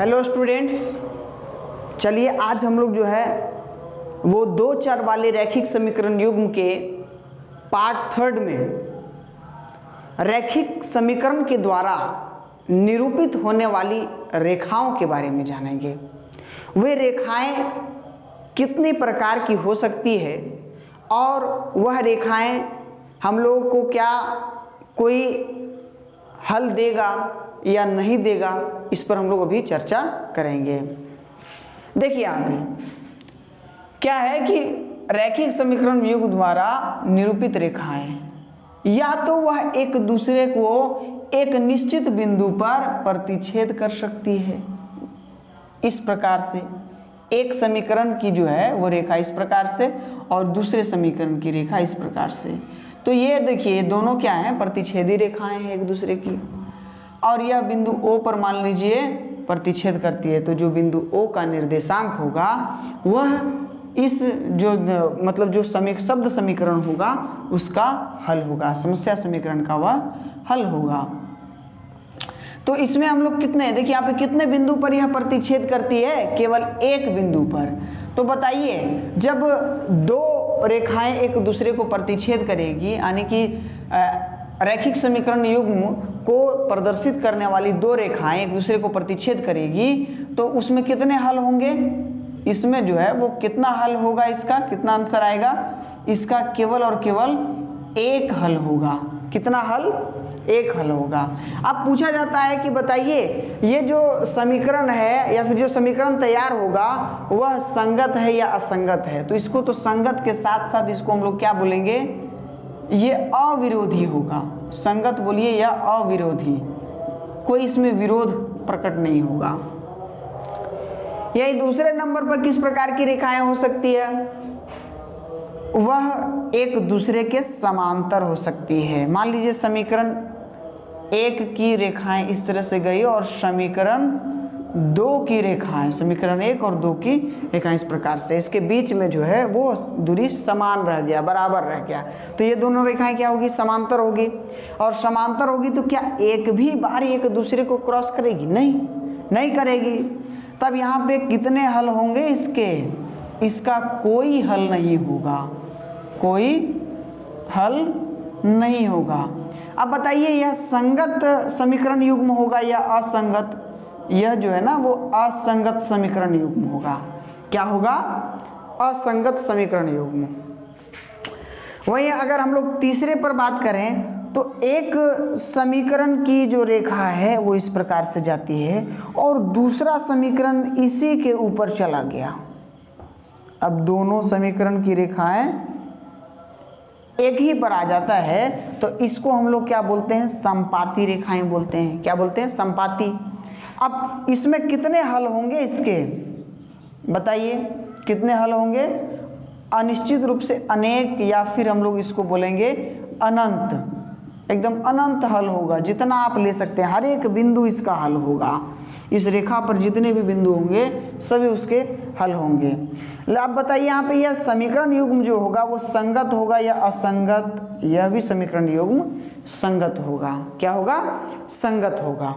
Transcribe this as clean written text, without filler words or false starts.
Hello students, चलिए आज हम लोग जो है वो दो चर वाले रैखिक समीकरण युग्म के पार्ट थर्ड में रैखिक समीकरण के द्वारा निरूपित होने वाली रेखाओं के बारे में जानेंगे। वे रेखाएं कितने प्रकार की हो सकती है और वह रेखाएं हम लोगों को क्या कोई हल देगा या नहीं देगा, इस पर हम लोग अभी चर्चा करेंगे। देखिए यहाँ पे क्या है कि रैखिक समीकरण युग्म द्वारा निरूपित रेखाएं या तो वह एक दूसरे को एक निश्चित बिंदु पर प्रतिच्छेद कर सकती है, इस प्रकार से एक समीकरण की जो है वो रेखा इस प्रकार से और दूसरे समीकरण की रेखा इस प्रकार से। तो ये देखिए दोनों क्या हैं, प्रतिच्छेदी रेखाएं हैं एक दूसरे की, और यह बिंदु O पर मान लीजिए प्रतिच्छेद करती है। तो जो बिंदु O का निर्देशांक होगा वह इस जो मतलब जो शब्द समीकरण होगा उसका हल होगा, समस्या समीकरण का वह हल होगा। तो इसमें हम लोग कितने, देखिए यहाँ पे कितने बिंदु पर यह प्रतिच्छेद करती है, केवल एक बिंदु पर। तो बताइए जब दो रेखाएं एक दूसरे को प्रतिच्छेद करेगी, यानी कि रैखिक समीकरण युग्म को प्रदर्शित करने वाली दो रेखाएं एक दूसरे को प्रतिच्छेद करेगी, तो उसमें कितने हल होंगे, इसमें जो है वो कितना हल होगा, इसका कितना आंसर आएगा, इसका केवल और केवल एक हल होगा। कितना हल, एक हल होगा। अब पूछा जाता है कि बताइए ये जो समीकरण है या फिर जो समीकरण तैयार होगा वह संगत है या असंगत है। तो इसको तो संगत के साथ साथ इसको हम लोग क्या बोलेंगे, ये अविरोधी होगा। संगत बोलिए या अविरोधी, कोई इसमें विरोध प्रकट नहीं होगा। यही दूसरे नंबर पर किस प्रकार की रेखाएं हो सकती है, वह एक दूसरे के समांतर हो सकती है। मान लीजिए समीकरण एक की रेखाएं इस तरह से गई और समीकरण दो की रेखाएं, समीकरण एक और दो की रेखाएं इस प्रकार से, इसके बीच में जो है वो दूरी समान रह गया, बराबर रह गया। तो ये दोनों रेखाएं क्या होगी, समांतर होगी। और समांतर होगी तो क्या एक भी बार एक दूसरे को क्रॉस करेगी, नहीं करेगी। तब यहाँ पे कितने हल होंगे इसके, इसका कोई हल नहीं होगा, कोई हल नहीं होगा। अब बताइए यह संगत समीकरण युग्म होगा या असंगत, यह जो है ना वो असंगत समीकरण युग्म होगा। क्या होगा, असंगत समीकरण युग्म। वहीं अगर हम लोग तीसरे पर बात करें तो एक समीकरण की जो रेखा है वो इस प्रकार से जाती है और दूसरा समीकरण इसी के ऊपर चला गया। अब दोनों समीकरण की रेखाएं एक ही पर आ जाता है तो इसको हम लोग क्या बोलते हैं, संपाती रेखाएं बोलते हैं। क्या बोलते हैं, संपाती। अब इसमें कितने हल होंगे इसके, बताइए कितने हल होंगे, अनिश्चित रूप से अनेक, या फिर हम लोग इसको बोलेंगे अनंत। एकदम अनंत हल होगा, जितना आप ले सकते हैं, हर एक बिंदु इसका हल होगा। इस रेखा पर जितने भी बिंदु होंगे सभी उसके हल होंगे। अब बताइए यहाँ पे यह समीकरण युग्म जो होगा वो संगत होगा या असंगत, यह भी समीकरण युग्म संगत होगा। क्या होगा, संगत होगा।